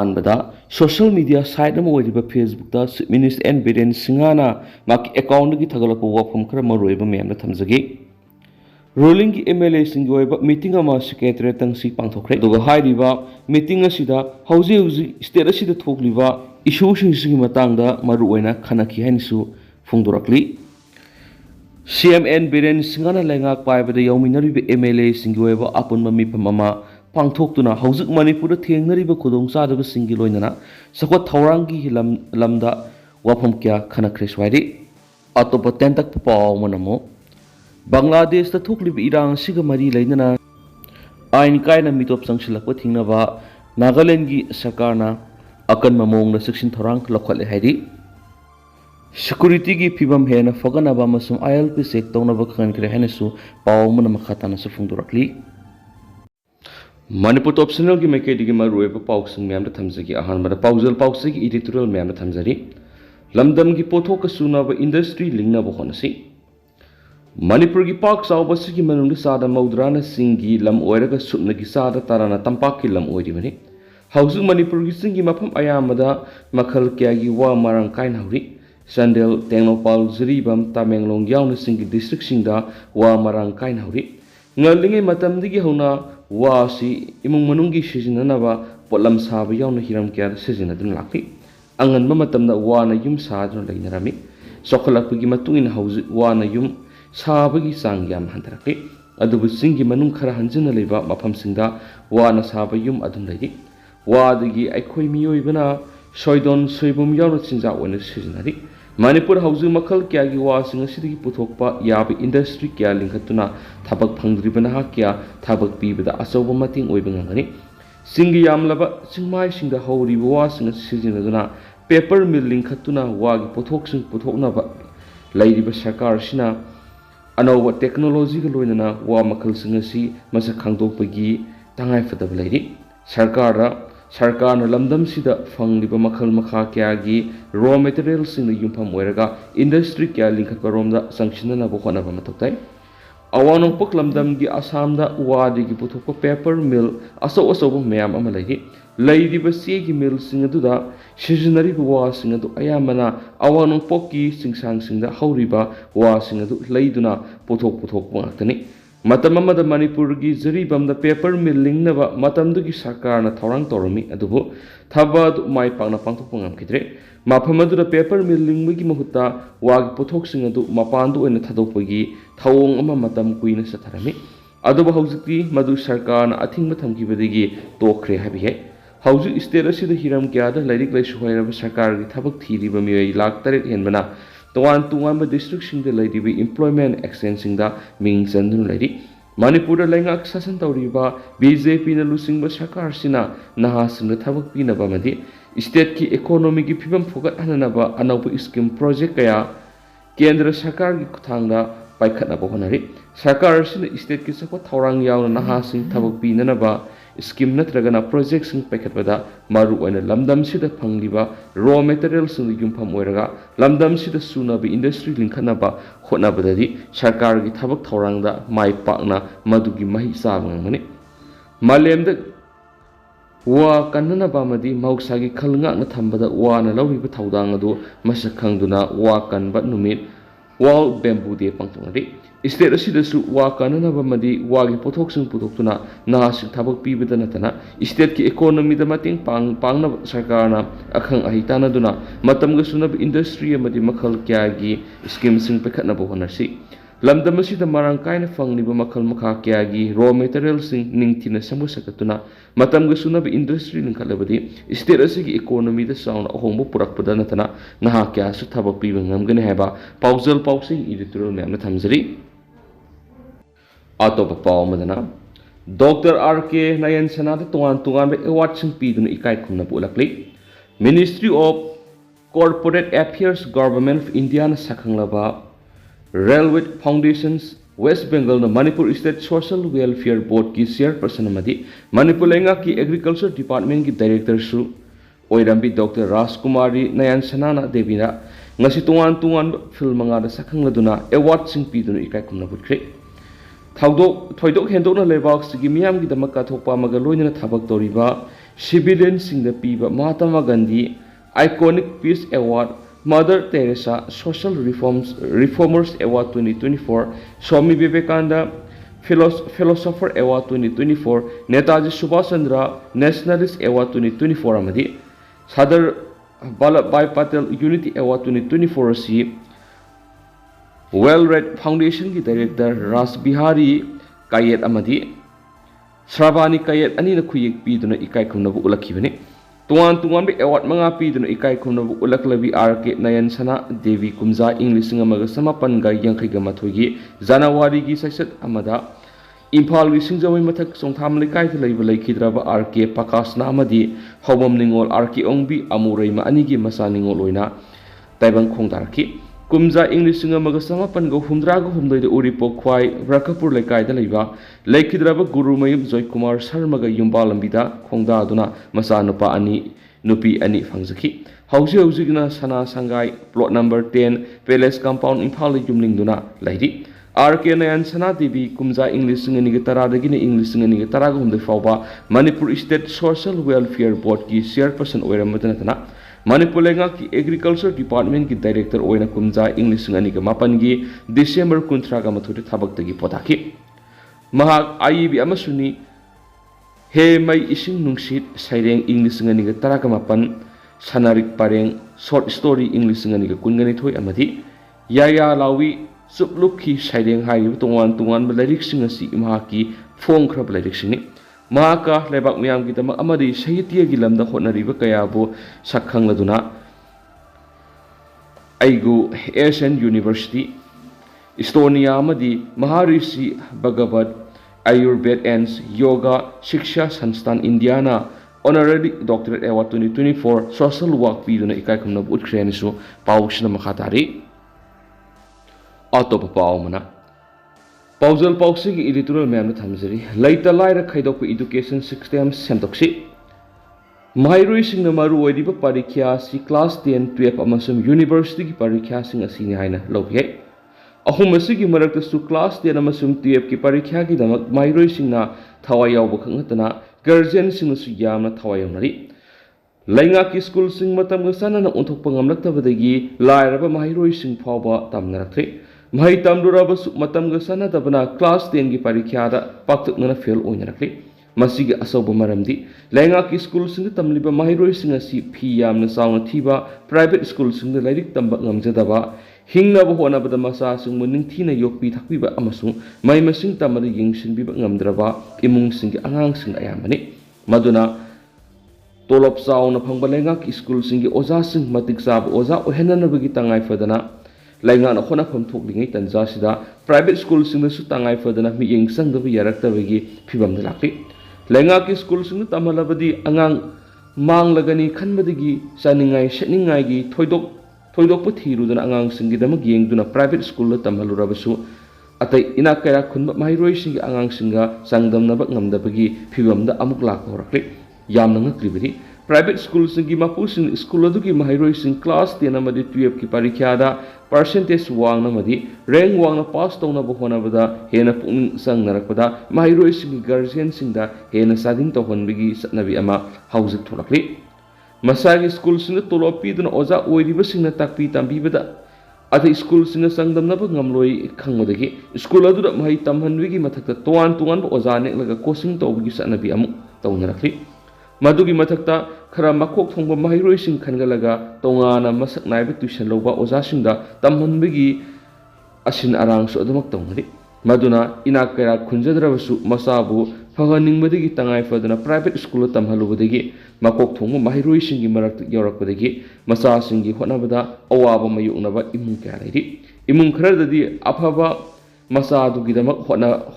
अनबदा social media site Facebook minister N Biren सिंगाना account की थगलप वाफम खर मरोब मैम थमजगे रूलिंग की MLA मीटिंग सेक्रेटरीट पांथोख्रे मीटिंग स्टेट इशू खनखी फोंदोरक्ली CM N बीरेन सिंगाना लेंगाक पाइबद यौमिनरिब MLA अपुनब मिफम अमा पांथोक्तुना हौजिक मणिपुर थेंगनरिब खुदोंचादब सिंगी लोइनना सखोत थौरांगी लमदा वाफम क्या खनख्रे स्वाइरि अतोप तेंतक पाव मनमो बांग्लादेश थोक्लिब इरांग सिग मरी लेना आइन कायना मिटोप संगसिलक थिंगनबा नागालैंड की सरकारना अकन ममोंग सेक्शन थौरांग लखले हैरि सिक्योरिटी की फिवम हेन फगनब ILP चेक तौनब खनख्रे हैनसु पाव मन मखाताना फोंदोरक्ली मणिपुर टॉप चैनल की मैकेडी की मरुएब पाउसिंग मैम थमजगी अहानबद पाउजल पाउसे की एडिटोरियल मैम थमजरी लमदम की पोथोक सुनब इंडस्ट्री लिंगनब होनसी मणिपुर की पाक चाउब की मनुंग चादा मौद्राना सिंगी लम ओइरग सुपन की चादा ताराना तंपाक की लम ओइरिबनी हौजु मणिपुर की सिंगी मफम अयामदा मखल क्यागी वा मारंग काइन हौरी चंदेल तेंगनोपाल जिरीबम तामेंगलोंग याउन सिंगी डिस्ट्रिक्ट सिंगदा वा Marang Kine हौरी ngalinger matam digi hona wa si imung manungi sizinanaba potlam saba yauna hiram kya sizinadun lakti angan ma matam da wa na yum sadun leinarami sokhalakgi matungin hauzi wa na yum sabagi sangyam hantarakti adubu singi manung khara hanjina leba mafam singda wa na saba yum adun leidi wa digi aikhoi miyoibana soidon soibum yauna chinja wana sizinari Manipur हौजु मखल क्या की washing असिदगी पुथोकपा याब industry क्या लिंखतुना थबक फंगद्रिबना क्या थबक पीबदा अचौब मतिंग ओइब ngangani singi yamlaba chingmai singda horiba wasinga sizinaduna paper mill linkhatuna wagi pothoksin puthoknaba lairiba sarkar sina anoba technology ga loinana wa makhal singa si masa khangdokpagi tangai fadab lairi सरकार लमदम सिदा फंगलिबा मखल मखा क्यागी raw material सिंग युमफम ओइरगा industry क्या लिंखत रोमदा संक्षिनना बखोना बमतोक्ताई अवानोंपक लमदम की आसाम दा वादी की पुथोक paper मिल असो ma'am अमा लैरिबा से की मिल सिंग दुदा सिजनरी वा सिंग दु अयामना अवानोंपक की सिंगसांग सिंग दा हौरिबा वा सिंग दु लैदुना पुथोक वाक्तनी मतम मणिपुर की जरीबम पेपर मिल लिंगनब मतमदुगी सरकार थौरांग तौरमी अदुबु थबद माइ पांगना पांथोकप ngamkidre मफम अदुदा पेपर मिल लिंगबगी महुत्ता वाग पोथोकसिंग अदु मपानदु ओइना थदोकपगी थौंग अमा मतम कुइना सथरमी अदुबु हौजिकि मदु सरकार अथिंग थमकिबदगी तोखरे हाबिहे हौजिक स्टेट असिदा हिरम क्यादा लाइरिक लाइसु होइरब सरकार की थबक थीरिबा मियै लाख 3 हेनबना तोान डिस्ट्रिक्ट एम्प्लॉयमेंट एक्सचेंज मिंग चंदुन लेरी मणिपुर लेंगाक शासन तौरीबा BJP न लुसिंग सरकार सिना नहासिंग थबक पीनबमदि स्टेट की इकोनॉमी की फिबम फोकट हननब अनौप स्कीम प्रोजेक्ट कया केंद्र सरकार की खुथांगदा पाइखतनब होनरी सरकार सिना स्टेट की सको थौरांग यावना नहासिंग थबक पीननब स्कीम नत्रगना प्रोजेक्ट सिंग पाइखतबदा मारु ओइना लमदम सिदा फंगलिबा रॉ मटेरियल सिंग युमफम ओइरगा लमदम सिदा सुनब इंडस्ट्री लिंखनबा होनबदि सरकार की थबक थौरांगदा माइ पाकना मदुगी महि चाबंगमनि मालेमदा वा कन्ननबामदि मौसागी खलंगाना थंबदा वाना लौरिबा थौदांग अदु मसक खंगदुना वा कनबा नुमित वाल बेम्बू डे पांथोंगदि स्टेट असिदसु वा कन्ननबामदि वागी पोथोकसिंग पुथोक्तुना नासिक थबक पीबदा नतना स्टेट की इकोनॉमी दा मतिंग पांगना सरकारना अखंग अहितानदुना मतमगा सुनब इंडस्ट्री अमदि मखल क्यागी स्कीम सिंग पेखतनब होनरसी लमदम असिदा मारंग कायना फंगनिबा मखल मखा क्यागी रॉ मटेरियल सिंग निंगथिना समसकतुना मतमगा सुनब इंडस्ट्री लिंखलबदि स्टेट असिगी इकोनॉमी दा साउंड अहोंबो पुरकपदा नतना नहा क्यासु थबक पीबा ngamgani haiba पाउजल पाउसिंग एडिटोरियल मैम थमजरी अतोप पाव मदना डॉक्टर RK नयन सना तोान अवार्ड सिंग पीदुना इकाई खुमना पुलकली ministry of corporate affairs government of India न सखंगलबा रेलवे फाउंडेशंस वेस्ट बंगाल न Manipur state social welfare board की चेयरपर्सन अमदी मणिपुर लेंगा की एग्रीकल्चर डिपार्टमेंट की डायरेक्टर सु ओइरंबी डॉक्टर राजकुमारी नयन सनाना देवीना ngasi तोान फिल्म मंगादा सखंगलदुना अवार्ड सिंग पीदुना इकाई खुमना पुखरे थोइदोक हेंदोकना लेबाक सिगी मियाम की दमक काथोकपा मगा लोइना थबक तौरिबा सिविलियनसिंगदा पीबा Mahatma Gandhi iconic peace award mother Teresa social reformers award 2024 Swami Vivekananda philosopher award 2024 Netaji Subhash Chandra nationalist award 2024 अमदी सरदार वल्लभ भाई पटेल यूनिटी अवार्ड 2024 असी वेल रेड फाउंडेशन की डायरेक्टर राज बिहारी कायेत अमदी श्रावानी कायेत अनी खुयेक पीदुना इकाई खुमनबु उलखिबने तुआन तुआन बे अवार्ड मंगा पीदुना इकाई खुमनबु उलखलबी आर के नयन सना देवी कुमजा इंग लिसिंग अमगा समापन गा यांखैगा मथोगी जनवरी की सैसत अमदा इम्फाल सिंजवई मथक सोंथाम लेकाई लेब लेखिद्रबा आर के पकासना अमदी हौबम निंगोल आर के ओंबी अमुरैमा अनिगी मसा निंगोल ओइना ताइबंग खोंदारखी कुमजा इंग लिसिंग अमगा समापन गो हुमद्राग हुमदोइद उरिपो ख्वाई ब्रकपुर लेकाइदा लेबा लेखिद्रबा गुरुमयुम जय कुमार शर्मा युम्बा लंबिदा खोंदादुना मसा नुपा अनि नुपी अनि फंगजखी हौजी हौजिगना Sana Sangai plot number 10 palace compound Imphal युमलिंगदुना लैरी आर के नयन सना देवी कुमजा इंग लिसिंग अनिगे तरादगिने इंग लिसिंग अनिगे तराग हुमदे फावबा Manipur state social welfare board की चेयरपर्सन ओइरमदना मणिपुर लेंगा की एग्रीकल्चर डिपार्टमेंट की डायरेक्टर ओइना कुमजा इंग लिसिंग अनिगे मापन की डिसेंबर 19 गा मथुदे थबक्तगी पोताखी महाक आईबी अमसुनी हे मई इसिंग नुंगसित सैरेंग इंग लिसिंग अनिगे तरागा मापन सनारिक पारेंग शॉर्ट स्टोरी इंग लिसिंग अनिगे कुनगनिथोय अमदी याया लावी सुपलुकी सैरेंग हाइब तोंगान तोंगान लाइरिक्सिंग असि महाकी फोंख्रब लाइरिक्सिंगनि महाका लेबाक मियाम की तमक अमदी साहित्य की लमदा होटनरिबा कयाबो सखंगलदुना आइगु एशियन यूनिवर्सिटी इस्टोनिया अमदी महर्षि भगवत आयुर्वेद एंड योगा शिक्षा संस्थान इंडियाना honorary doctorate award 2024 social work पीदुना इकाई खुमनब उट्ख्रेनिसु पाउक्सना मखातारी अतोप पाउमना पाउजल पाउसी की एडिटोरियल मैम थमजरी लैता लाइरा खैदोक एजुकेशन सिस्टम सेमदोक्सी महैरोई सिंग मरु ओइदिबा परीक्षा सि क्लास 10 12 अमसुम यूनिवर्सिटी की परीक्षा सिंग असिनि हाइना लौबिये अहुम असिगी मरक्तसु क्लास 10 अमसुम 12 की परीक्षा की दमक महैरोई सिंगना थवाई यावब खंगतना गार्जियन सिंगसु यामना थवाई यावनरी लैंगा की स्कूल सिंग मतम गसनना उन्थोकप ngamlaktabadagi लाइरबा महैरोई सिंग फावबा तमनरथ्रे महै तमदुरबसु मतम गसनदबना क्लास 10 की परीक्षा दा पाक्तकना फेल ओइनरखले मसिगी असौब मरमदी लैंगा की स्कूल सिंग तमलिबा महैरोई सिंग असि फी यामना सावना थीबा प्राइवेट स्कूल सिंग लाइरिक तंबा ngamjadaba हिंगनब होनबदा मसा सिंग निंगथीना योक्पी थकपीबा अमसु मै मसिंग तमदा यिंगसिनबीबा ngamdraba इमुंग सिंग आंगांग सिंग अयामनि मदुना तोलप चाउना फंगबा लैंगा की स्कूल सिंग ओजा सिंग मतिक चाब ओजा ओहेननबगी तंगाई फदना लैंगा ना होनाफम थोकलिङै तंजासिदा प्राइवेट स्कूल सिंगसु तंगाई फदना मियेंग संगदब यारक्तबगी फिबम दलाखि लैंगा की स्कूल सिंग तमलबदी अंगांग मांगलगनी खनबदगी चानिङाई सेटनिङाईगी थोइदोक थिरुदना अंगांग सिंगदमक येंगदुना प्राइवेट स्कूल तमलुरबसु अतै इना कया खुनबा महैरोई सिंग अंगांग सिंगा संगदमनबक ngamdabagi फिबमदा अमुक लाक होरक्ले यामना ngakliबदी प्राइवेट स्कूल सिंगी मापुसिंग स्कूल अदुगी महैरोई सिंग क्लास 10 अमदी 12 की परीक्षादा परसेंटेज वांगना मदी रैंक वांगना पास तौनब होनबदा हेना पुंग संगनरकपदा महैरोई सिंग गार्जियन सिंगदा हेना सादिंग तौहनबगी सतनबी अमा हाउजिक थोलक्ली मसागी स्कूल सिंग तोलप पीदुना ओजा ओइरिबा सिंगना ताकपी तांबीबदा अतै स्कूल सिंग संगदमनब ngamloi खंगबदगी स्कूल अदुदा महै तमहनबगी मथकता तोआन तोआन ओजा नेक्लगा कोचिंग तौबगी सतनबी अमु तौनरखली मधुगी मथक्ता खरा मकोक थोंबा महैरोई सिंग खनगलगा तोंगाना मसक नाइबा ट्यूशन लौबा ओजा सिंगदा तमहनबगी असिन अरांगसु अदुमक तौनरि मदुना इना कया खुंजद्रबसु मसाबु फगनिंगबदगी तंगाई फदना प्राइवेट स्कूल तमहलुबदगी मकोक थोंबा महैरोई सिंगी मरक यौरकबदगी मसा सिंगी होनबदा अवाबा मयुनबा इमुंग कया लैरि इमुंग खरददी अफबा मसादुगिदमक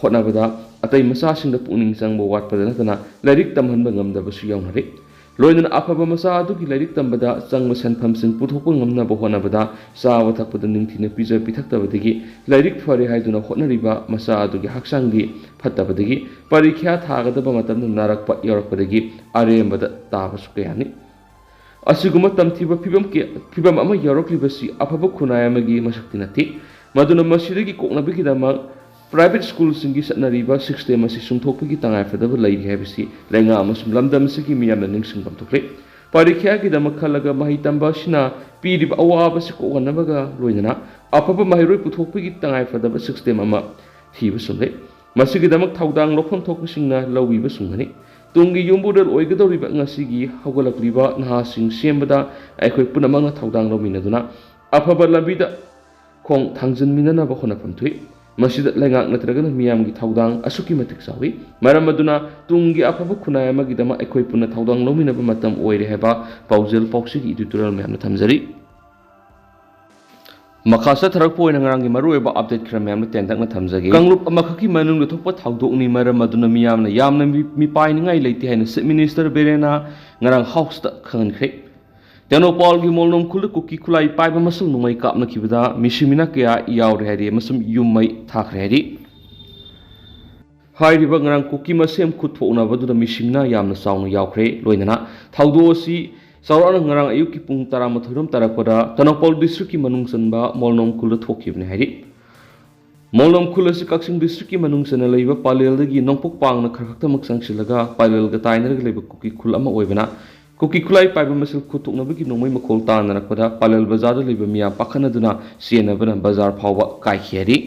होनबदा अतै मसासिंग पुनिंग चंगबो वाटपदा नतना लाइरिक तमहनबा ngamdabsu yaunare loinana afaba masa adugi लाइरिक तंबदा चंगब सनफमसिंग पुथोकप ngamnaba honabada sawa thakpada ningthina pija pithaktabadagi लाइरिक फरे हाइदुना होनरिबा मसा अदुगी हक्सांगी फत्तबदगी परीक्षा थागदबा मतमना नारकपा यौरकपदगी आरेमबदा ताबसु कयानि असिगुम तमथिबा फिबम अमा यौरकलिबसी अफबा खुनायमगी मसक्ति नथि मदुना मसिदगी कोकनबगी दमा प्राइवेट स्कूल सत्नरीब सिस्टेम सुंथोपगी तंगाइफदब लेरी हैबसी लेंगा अमसुम लमदमसिगी मियामना निंगसिंगबम थोक्ले परीक्षागिदमक खलगा मही तंबसिना पीरिब अवाबसि कोगनबगा लोइनना अफब महिरोय पुथोकपगी तंगाइफदब सिस्टेम अमा थीब सुंले मसिगिदमक थौदांग लोफम थोकसिंगना लौबीब सुंगनी तुंगी युम्बुदल ओइगदौरिब ngasiगी हौगलक्लिबा नहासिंग सेमबदा अखोय पुनमंग थौदांग लौमिनदुना अफब लबीदा खोंग थांजनमिननब होनफम थुई मसिद लेंगाक नत्रगन मियामगी थौदांग असुकी मतिक सावी मरम अदुना तुंगी अफब खुनाय अमगिदमा अखोय पुन थौदांग लौमिनब मतम ओइरे हेबा पाउजल पौसिगी एडिटोरियल मैमना थमजरी मखासा थरक पोइना ngaranggi marueba update khra मैमना तेंदकना थमजगे कंगलुप अमखकी मनुंग थोप थौदोकनी मरम अदुना मियामना यामना मिपाइनिंगाई लेति हाइना चीफ मिनिस्टर बेरेना ngarang house ta खंगनख्रे तेनोपाल की मोलनोम खुल कुकी खुलाई पाइब मसल नुमई कापना किबदा मिसिमिना कया यावरे हारी मसम युमई थाखरे हारी हाइरिबा ngarang कुकी मसेम खुथोना बदुदा मिसिमिना यामना साउना यावख्रे लोइनना थौदोसी साउराना ngarang अयुकी पुंग 13 तरकपदा तेनोपाल डिस्ट्रिक्ट की मनुंग सनबा मोलनोम खुल थोकिबने हारी मोलनोम खुल से कक्सिंग डिस्ट्रिक्ट की मनुंग सन लेबा पालेलदगी नोंपोक पांगना खरखतमक संगसिलगा पालेलगा ताइनरग लेबा कुकी खुल अमा ओइबना कुकी खुलाई पाइब मसल खुतोकनबगी नोंमै मखोल तानरकपदा पालेल बाजार लेबा मिया पाखनदुना सेनबना बाजार फावबा काइखेरी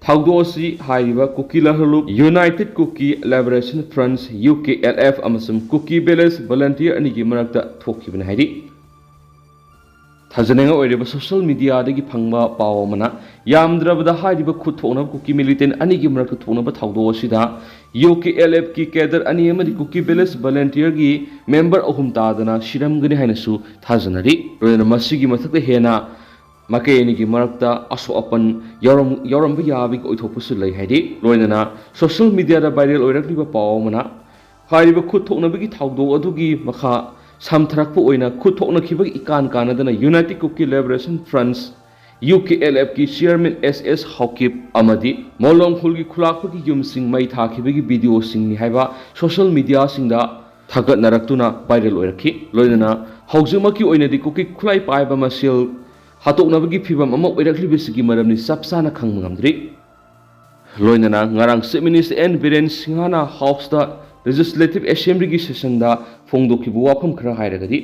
थौदोसी हाइरिबा कुकी लहलुप united Kuki liberation fronts UKLF अमसम कुकी विलेज वॉलंटियर अनिगी मरक्ता थोकिबना हाइरी थाजनेंगा ओइरेबा सोशल मीडिया दगी फंगबा पावमना यामद्रबदा हाइरिबा खुथोकनब कुकी मिलिटेंट अनिगी मरक्ता थोकनबा थौदोसीदा UKLF की कैडर अनि अमदी कुकी विलेज वॉलंटियर की मेंबर अहुम तादना शिरमगनी हाइनसु थाजनरी रोयना मसिगी मथक्ता हेना मकेनी की मरक्ता असो अपन यौरम याबी ओइथोपसु लै हाइदि रोयना सोशल मीडिया दा वायरल ओइरक्लिबा पावमना हाइरिबा खुथोकनबगी थौदो अदुगी मखा samthrakpu oina khuthoknakhibagi ikan kanadana United Kuki Liberation Fronts UKLF की चेयरमैन SS हॉकिप अमदी मोलम खुलगी खुलाकपगी युमसिंग मई थाखिबगी वीडियो सिंगनि हाइबा सोशल मीडिया सिंगदा थागत नरक्तुना वायरल ओइरखि लोइना हौजमकी ओइनदि कुकी खुलाई पाइबा मसेल हातोकनबगी फिबम अमा ओइरखलिबसिगी मरमनि सबसाना खंगमंगमद्रि लोइना ngarang chief minister N Biren सिंहाना हाउस दा लेजिस्लेटिव असेंबली की सेशन दा फोंदोखिबु वाफम खरा हाइरगदि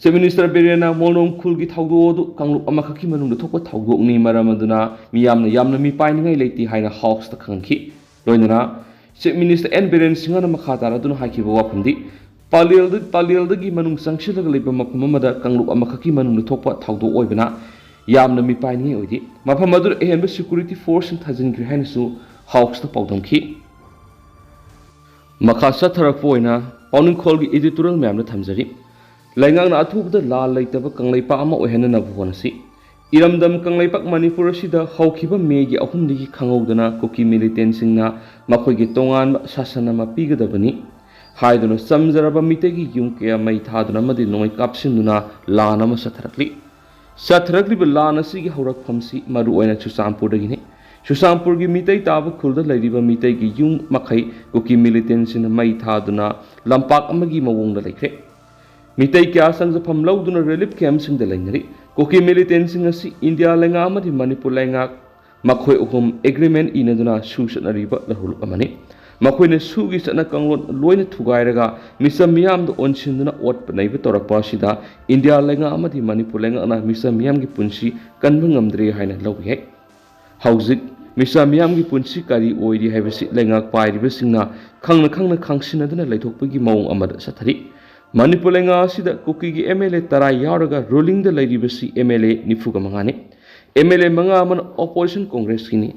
चीफ मिनिस्टर बेरेना मोलनोम खुलगी थौदोदु कंगलुप अमखकी मनुंग थोपा थौदोकनी मरमदुना मियामना मिपाइनिंगाई लेति हाइना हाउस ता खंगखि लोइना चीफ मिनिस्टर एन बिरेन सिंहाना मखा तारादुना हाइखिबु वाफमदि पालेलदगी मनुंग संगसिलग लेबा मफम अमदा कंगलुप अमखकी मनुंग थोपा थौदो ओइबना यामना मिपाइनिंगाई ओइदि मफम अदुर एहनबा सिक्योरिटी फोर्स थाजिनग्रि हाइनसु हाउस ता पाउदमखि मखा सथरपोइना पाउनिंगखोल की एडिटोरियल मैमना थमजरी लैंगांगना अथुबदा लाल लेतबा कंगलैपा अमा ओहेननबु होनसी इरमदम कंगलैपाक मणिपुर असिदा हौखिबा मेगी अहुमदगी खंगौदना कुकी मिलिटेंट सिंगना मखोइगी तोंगान शासन अमा पीगदबनी हाइदुना समजरबा मितेगी युम के मई थादुना मदि नोंgai कापसिनुना लान अमा सथरक्लिबा लान असिगी हौरकफमसी मरु ओइना चुसामपुरदगिनि सुसामपुर की मितई ताब खुलद लेरिबा मितई की युम मखै कुकी मिलिटेंट सिन मई थादुना लंपाक अमगी मवोंग लेख्रे मितई क्या संगजफम लौदुना रिलीफ कैम्प सिंग लेनरी कुकी मिलिटेंट सिंग असि इंडिया लेंगा अमदि मणिपुर लेंगा मखोय उहुम एग्रीमेंट इनदुना सुसनरीबा लहुलुप अमनि मखोयने सुगी सना कंगलोन लोइने थुगाइरगा मिसम मियामद ओनसिनदुना ओट पनैब तोरकपा सिदा इंडिया लेंगा अमदि मणिपुर लेंगा अना मिसम मियाम की पुंसी कनब ngamdre हाइना लौगे हौजिक मिसा मियाम की पुंसी कारी ओइरी हैबसि लेंगाक पाइरिबसिंगना खंगना खांसिनदना लेथोकपगी मौंग अमद सथरी मणिपुर लेंगा असिदा कुकी की MLA 10 यावरगा रूलिंग द लेरिबसि MLA 95 MLA 5 अमन ऑपोजिशन कांग्रेस किनी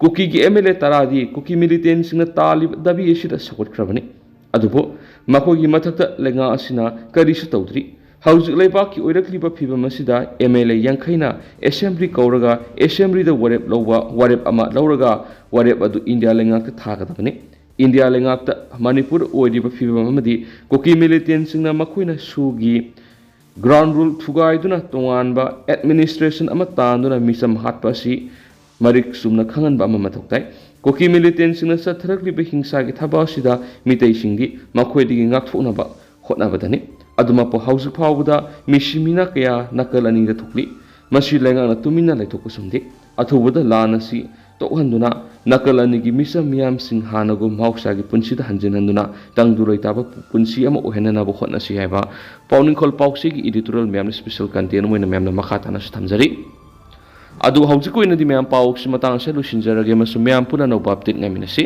कुकी की MLA 10 दी कुकी मिलिटेंट सिंगना तालिब दबी एसिदा सपोर्टख्रबने अदुबो मखोगी मथक्ता लेंगा असिना करिसु तौद्री हौजिक लेबाकी ओइरक्लिबा फिबम असिदा MLA 50 असेंबली कौरगा असेंबली द वारेप अमा लौरगा वारेप अदु इंडिया लेंगाक थागदबने इंडिया लेंगाक मणिपुर ओइरिबा फिबम अमदि कुकी मिलिटेंट सिंगना मखोइना सुगी ग्राउंड रूल थुगाइदुना तोंगानबा एडमिनिस्ट्रेशन अमा तांदुना मिसम हाटपासी मरिक सुमना खंगनबा अमा मथौताई कुकी मिलिटेंट सिंगना सथरक्लिबा हिंसागी थबासिदा मितै सिंगी मखोइदिगी ngakthoknaba hotnabadani अदुमापो हाउस फाउबदा मिसिमिना कया नकल अनिंग थोकली मसी लेंगाना तुमिना लेथोकसुमदे अथुबदा लान असि तोहंदुना नकल अनिगी मिसम मियामसिंग हानगु माउसागी पुंसीदा हंजिनंदुना तंगदुरोई ताबा पुंसी अमा ओहेननाबु होतनसी हाइबा पाउनिंगखोल पाउसीगी एडिटोरियल मैम स्पेशल कंटेंट मोइना मैम मखा तानासु थमजरी अदु हौजिक ओइनदि मैम पाउसी मतांग से लुसिनजरगे मसु मैम पुना नौबा अपडेट ngamiनसी